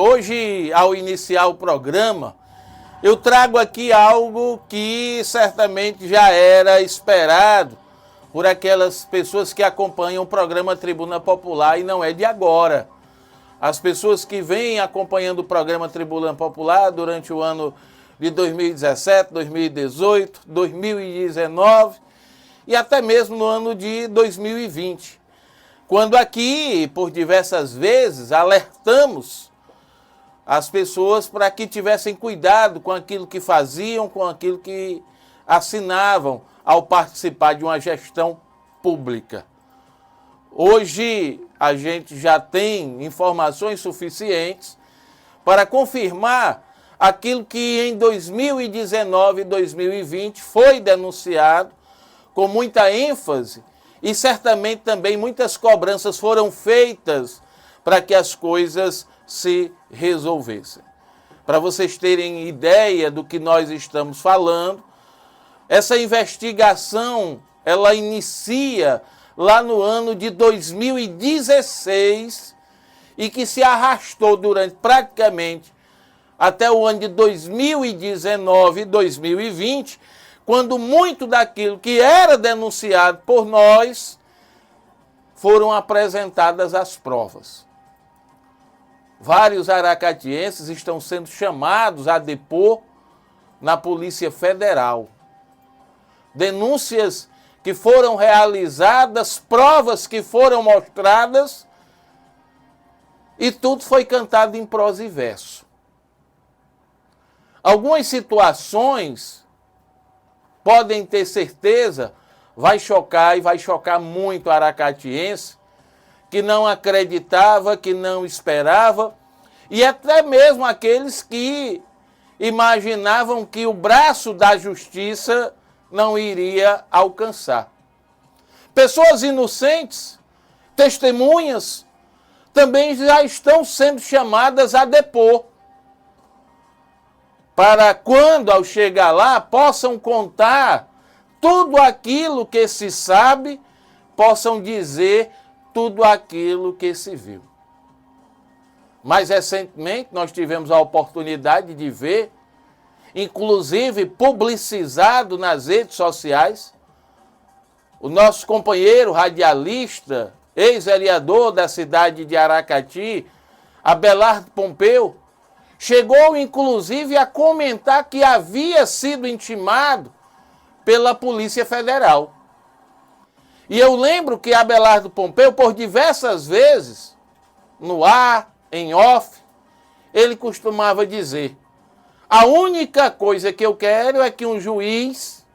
hoje, ao iniciar o programa, eu trago aqui algo que certamente já era esperado por aquelas pessoas que acompanham o programa Tribuna Popular e não é de agora. As pessoas que vêm acompanhando o programa Tribuna Popular durante o ano de 2017, 2018, 2019 e até mesmo no ano de 2020. Quando aqui, por diversas vezes, alertamos as pessoas para que tivessem cuidado com aquilo que faziam, com aquilo que assinavam ao participar de uma gestão pública. Hoje a gente já tem informações suficientes para confirmar aquilo que em 2019 e 2020 foi denunciado com muita ênfase e certamente também muitas cobranças foram feitas para que as coisas se resolvessem. Para vocês terem ideia do que nós estamos falando, essa investigação, ela inicia lá no ano de 2016 e que se arrastou durante praticamente até o ano de 2019 e 2020, quando muito daquilo que era denunciado por nós foram apresentadas as provas. Vários aracatienses estão sendo chamados a depor na Polícia Federal. Denúncias que foram realizadas, provas que foram mostradas, e tudo foi cantado em prosa e verso. Algumas situações, podem ter certeza, vai chocar e vai chocar muito o aracatiense, que não acreditava, que não esperava, e até mesmo aqueles que imaginavam que o braço da justiça não iria alcançar. Pessoas inocentes, testemunhas, também já estão sendo chamadas a depor, para quando, ao chegar lá, possam contar tudo aquilo que se sabe, possam dizer tudo aquilo que se viu. Mais recentemente, nós tivemos a oportunidade de ver, inclusive publicizado nas redes sociais, o nosso companheiro radialista, ex-vereador da cidade de Aracati, Abelardo Pompeu, chegou inclusive a comentar que havia sido intimado pela Polícia Federal. E eu lembro que Abelardo Pompeu, por diversas vezes, no ar, em off, ele costumava dizer: a única coisa que eu quero é que um juiz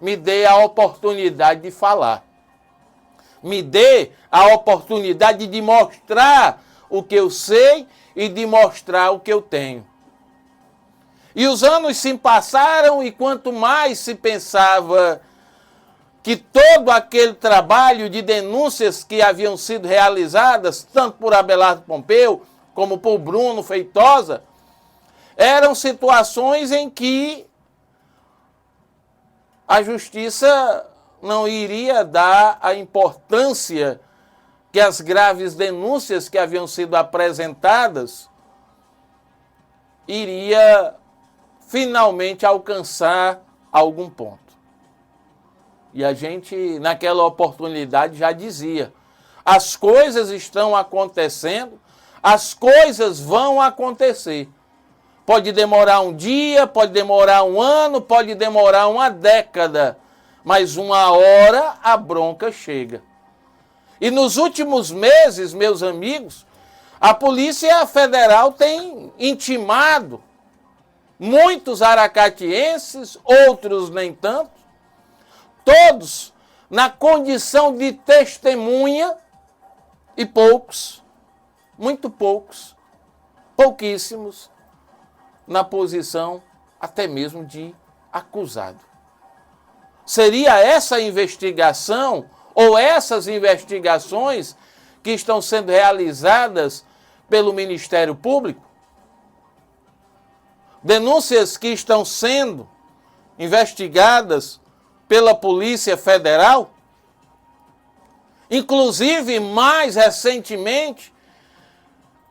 me dê a oportunidade de falar. Me dê a oportunidade de mostrar o que eu sei e de mostrar o que eu tenho. E os anos se passaram e quanto mais se pensava que todo aquele trabalho de denúncias que haviam sido realizadas, tanto por Abelardo Pompeu como por Bruno Feitosa, eram situações em que a justiça não iria dar a importância que as graves denúncias que haviam sido apresentadas iria finalmente alcançar algum ponto. E a gente, naquela oportunidade, já dizia: as coisas estão acontecendo, as coisas vão acontecer. Pode demorar um dia, pode demorar um ano, pode demorar uma década, mas uma hora a bronca chega. E nos últimos meses, meus amigos, a Polícia Federal tem intimado muitos aracatienses, outros nem tanto, todos na condição de testemunha e poucos, muito poucos, pouquíssimos, na posição até mesmo de acusado. Seria essa investigação ou essas investigações que estão sendo realizadas pelo Ministério Público? Denúncias que estão sendo investigadas pela Polícia Federal? Inclusive, mais recentemente,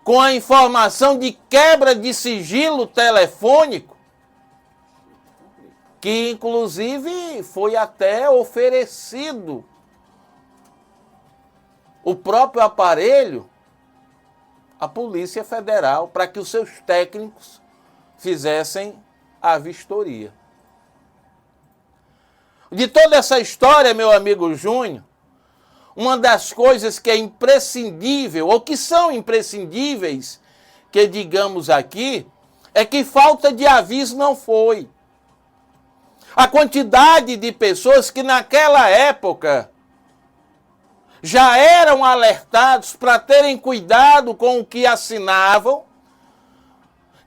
com a informação de quebra de sigilo telefônico, que inclusive foi até oferecido o próprio aparelho à Polícia Federal para que os seus técnicos fizessem a vistoria. De toda essa história, meu amigo Júnior, uma das coisas que é imprescindível, ou que são imprescindíveis, que digamos aqui, é que falta de aviso não foi. A quantidade de pessoas que naquela época já eram alertados para terem cuidado com o que assinavam,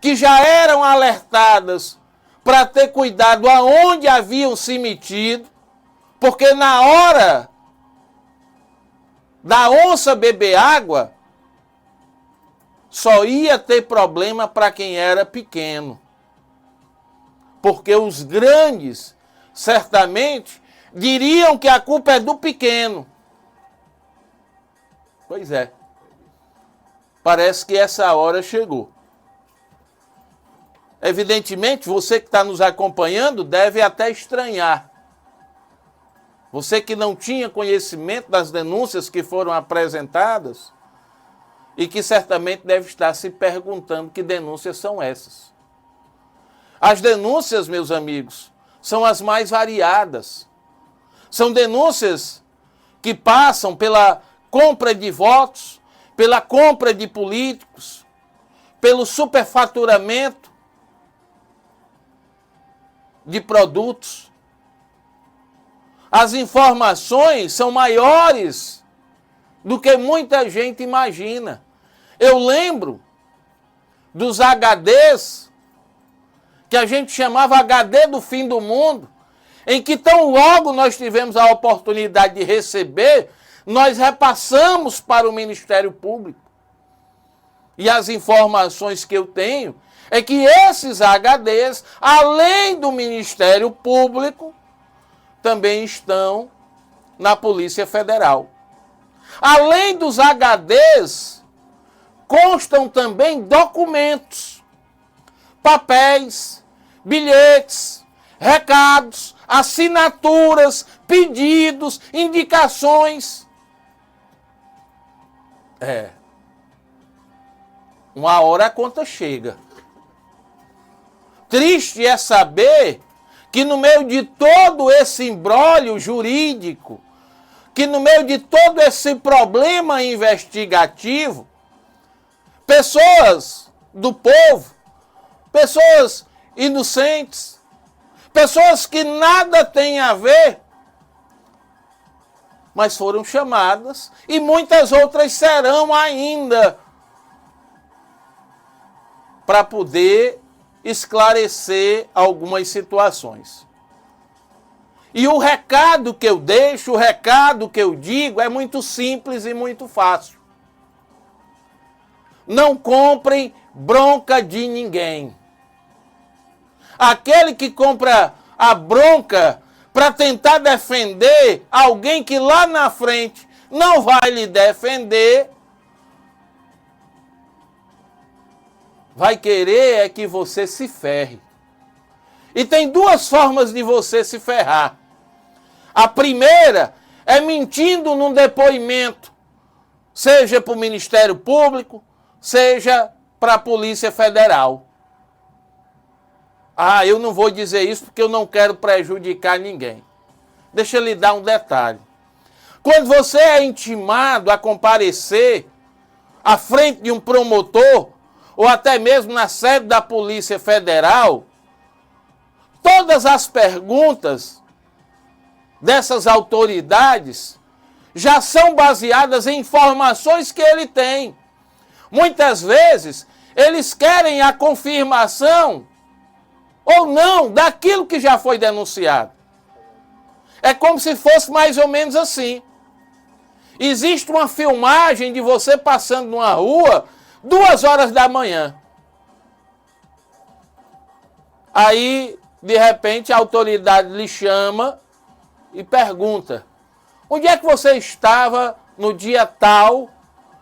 que já eram alertadas para ter cuidado aonde haviam se metido, porque na hora da onça beber água, só ia ter problema para quem era pequeno. Porque os grandes, certamente, diriam que a culpa é do pequeno. Pois é. Parece que essa hora chegou. Evidentemente, você que está nos acompanhando deve até estranhar. Você que não tinha conhecimento das denúncias que foram apresentadas e que certamente deve estar se perguntando que denúncias são essas. As denúncias, meus amigos, são as mais variadas. São denúncias que passam pela compra de votos, pela compra de políticos, pelo superfaturamento de produtos. As informações são maiores do que muita gente imagina. Eu lembro dos HDs, que a gente chamava HD do fim do mundo, em que tão logo nós tivemos a oportunidade de receber, nós repassamos para o Ministério Público. E as informações que eu tenho é que esses HDs, além do Ministério Público, também estão na Polícia Federal. Além dos HDs, constam também documentos, papéis, bilhetes, recados, assinaturas, pedidos, indicações. Uma hora a conta chega. Triste é saber que no meio de todo esse imbróglio jurídico, que no meio de todo esse problema investigativo, pessoas do povo, pessoas inocentes, pessoas que nada têm a ver, mas foram chamadas e muitas outras serão ainda para poder esclarecer algumas situações. E o recado que eu deixo, o recado que eu digo é muito simples e muito fácil. Não comprem bronca de ninguém. Aquele que compra a bronca para tentar defender alguém que lá na frente não vai lhe defender, vai querer é que você se ferre. E tem duas formas de você se ferrar. A primeira é mentindo num depoimento, seja para o Ministério Público, seja para a Polícia Federal. Eu não vou dizer isso porque eu não quero prejudicar ninguém. Deixa eu lhe dar um detalhe. Quando você é intimado a comparecer à frente de um promotor, ou até mesmo na sede da Polícia Federal, todas as perguntas dessas autoridades já são baseadas em informações que ele tem. Muitas vezes, eles querem a confirmação ou não daquilo que já foi denunciado. É como se fosse mais ou menos assim. Existe uma filmagem de você passando numa rua 2 horas da manhã. Aí, de repente, a autoridade lhe chama e pergunta: onde é que você estava no dia tal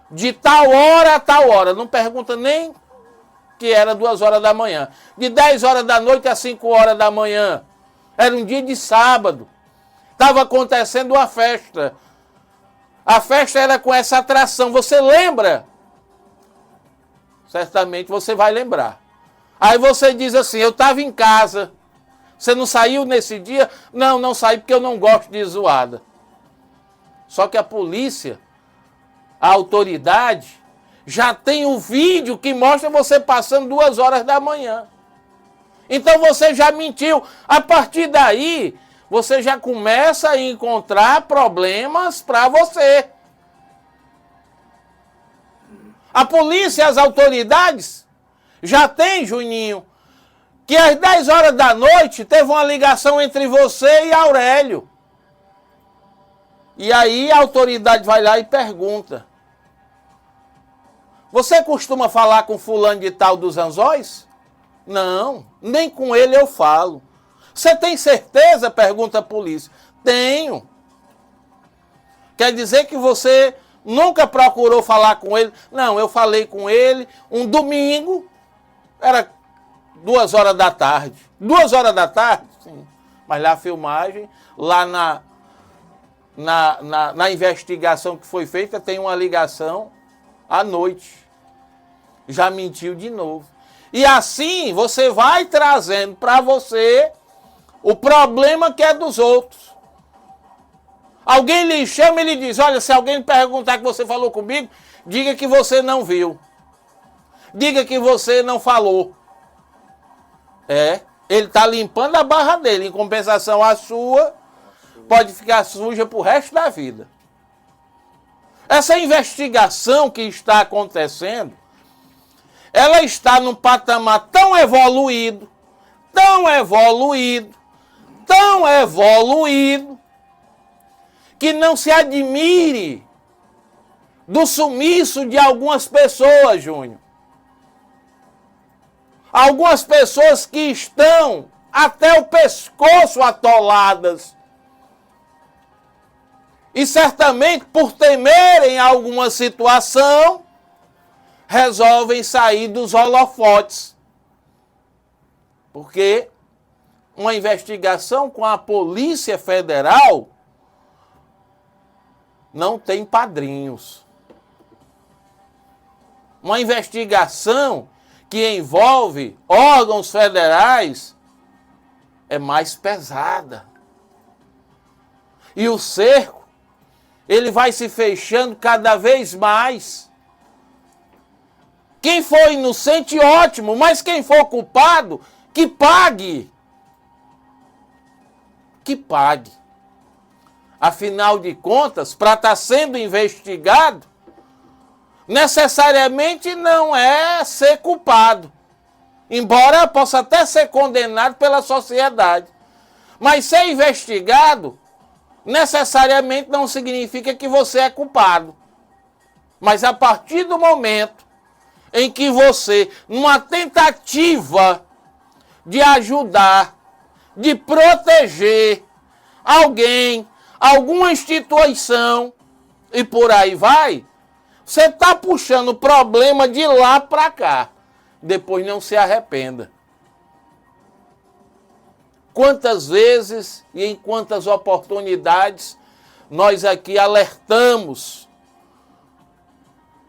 de tal hora a tal hora. Não pergunta nem que era 2 horas da manhã. De 10 horas da noite a 5 horas da manhã. Era um dia de sábado. Estava acontecendo uma festa. A festa era com essa atração. Você lembra? Certamente você vai lembrar. Aí você diz assim, eu estava em casa. Você não saiu nesse dia? Não, não saí porque eu não gosto de zoada. Só que a polícia, a autoridade, já tem o vídeo que mostra você passando 2 horas da manhã. Então você já mentiu. A partir daí, você já começa a encontrar problemas para você. A polícia e as autoridades já tem, Juninho, que às 10 horas da noite teve uma ligação entre você e Aurélio. E aí a autoridade vai lá e pergunta: você costuma falar com fulano de tal dos Anzóis? Não, nem com ele eu falo. Você tem certeza? Pergunta a polícia. Tenho. Quer dizer que você nunca procurou falar com ele? Não, eu falei com ele um domingo, era 2 horas da tarde. 2 horas da tarde? Sim. Mas lá a filmagem, lá na investigação que foi feita, tem uma ligação à noite. Já mentiu de novo. E assim você vai trazendo para você o problema que é dos outros. Alguém lhe chama e lhe diz, olha, se alguém perguntar que você falou comigo, diga que você não viu. Diga que você não falou. Ele está limpando a barra dele. Em compensação, a sua pode ficar suja pro resto da vida. Essa investigação que está acontecendo, ela está num patamar tão evoluído, que não se admire do sumiço de algumas pessoas, Júnior. Algumas pessoas que estão até o pescoço atoladas. E certamente, por temerem alguma situação, resolvem sair dos holofotes. Porque uma investigação com a Polícia Federal não tem padrinhos. Uma investigação que envolve órgãos federais é mais pesada. E o cerco, ele vai se fechando cada vez mais. Quem for inocente, ótimo, mas quem for culpado, que pague. Que pague. Afinal de contas, para estar sendo investigado, necessariamente não é ser culpado. Embora possa até ser condenado pela sociedade. Mas ser investigado, necessariamente não significa que você é culpado. Mas a partir do momento em que você, numa tentativa de ajudar, de proteger alguém, alguma instituição, e por aí vai, você está puxando o problema de lá para cá. Depois não se arrependa. Quantas vezes e em quantas oportunidades nós aqui alertamos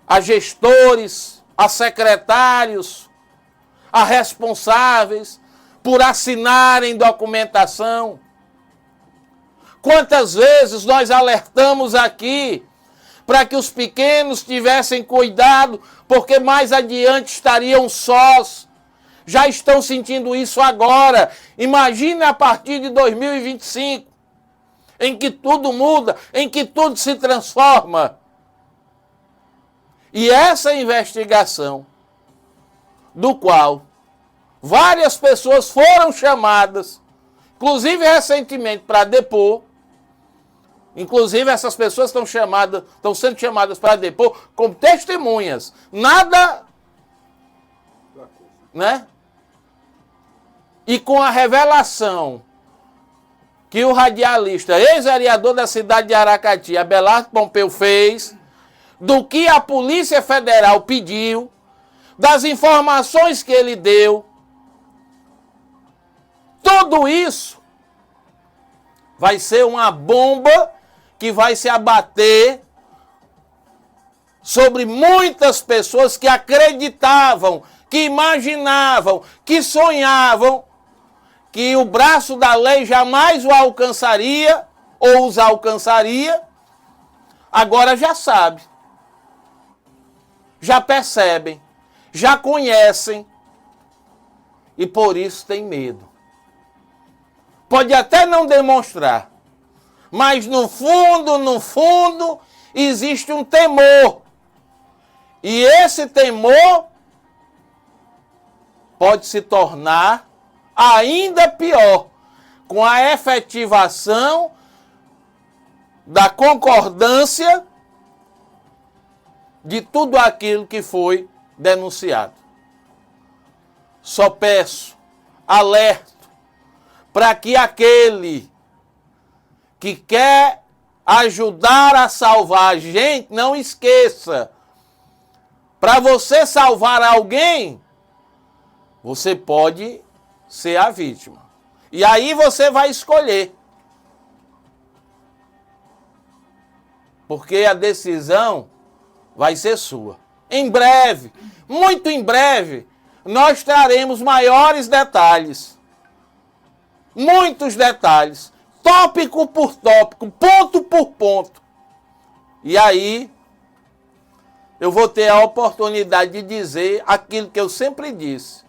a gestores, a secretários, a responsáveis por assinarem documentação. Quantas vezes nós alertamos aqui para que os pequenos tivessem cuidado, porque mais adiante estariam sós. Já estão sentindo isso agora. Imagine a partir de 2025, em que tudo muda, em que tudo se transforma. E essa investigação, do qual várias pessoas foram chamadas, inclusive recentemente para depor, inclusive essas pessoas estão sendo chamadas para depor como testemunhas. Nada, né? E com a revelação que o radialista, ex-vereador da cidade de Aracati, Abelardo Pompeu, fez do que a Polícia Federal pediu, das informações que ele deu. Tudo isso vai ser uma bomba que vai se abater sobre muitas pessoas que acreditavam, que imaginavam, que sonhavam que o braço da lei jamais o alcançaria ou os alcançaria. Agora já sabe, já percebem, já conhecem e por isso tem medo. Pode até não demonstrar, mas no fundo, existe um temor. E esse temor pode se tornar ainda pior com a efetivação da concordância de tudo aquilo que foi denunciado. Só peço, alerto, para que aquele que quer ajudar a salvar a gente, não esqueça, para você salvar alguém, você pode ser a vítima. E aí você vai escolher. Porque a decisão vai ser sua. Em breve, muito em breve, nós traremos maiores detalhes. Muitos detalhes. Tópico por tópico, ponto por ponto. E aí, eu vou ter a oportunidade de dizer aquilo que eu sempre disse.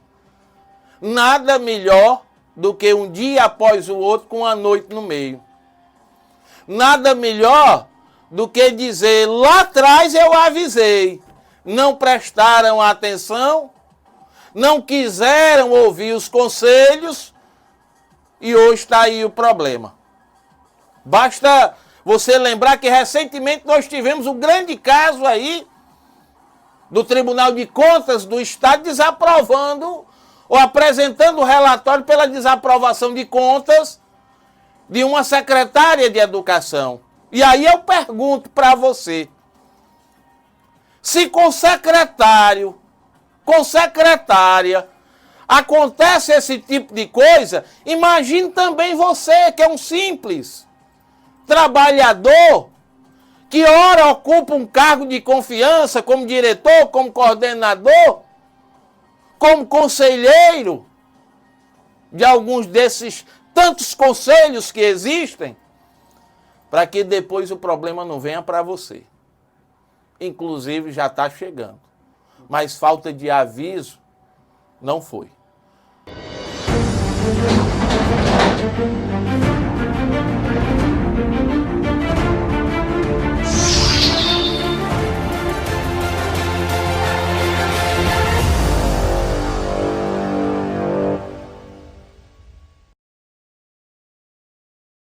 Nada melhor do que um dia após o outro com a noite no meio. Nada melhor do que dizer, lá atrás eu avisei. Não prestaram atenção, não quiseram ouvir os conselhos e hoje está aí o problema. Basta você lembrar que recentemente nós tivemos um grande caso aí do Tribunal de Contas do Estado desaprovando ou apresentando o relatório pela desaprovação de contas de uma secretária de Educação. E aí eu pergunto para você, se com secretário, com secretária, acontece esse tipo de coisa, imagine também você, que é um simples trabalhador, que ora ocupa um cargo de confiança como diretor, como coordenador, como conselheiro de alguns desses tantos conselhos que existem, para que depois o problema não venha para você. Inclusive já está chegando. Mas falta de aviso não foi.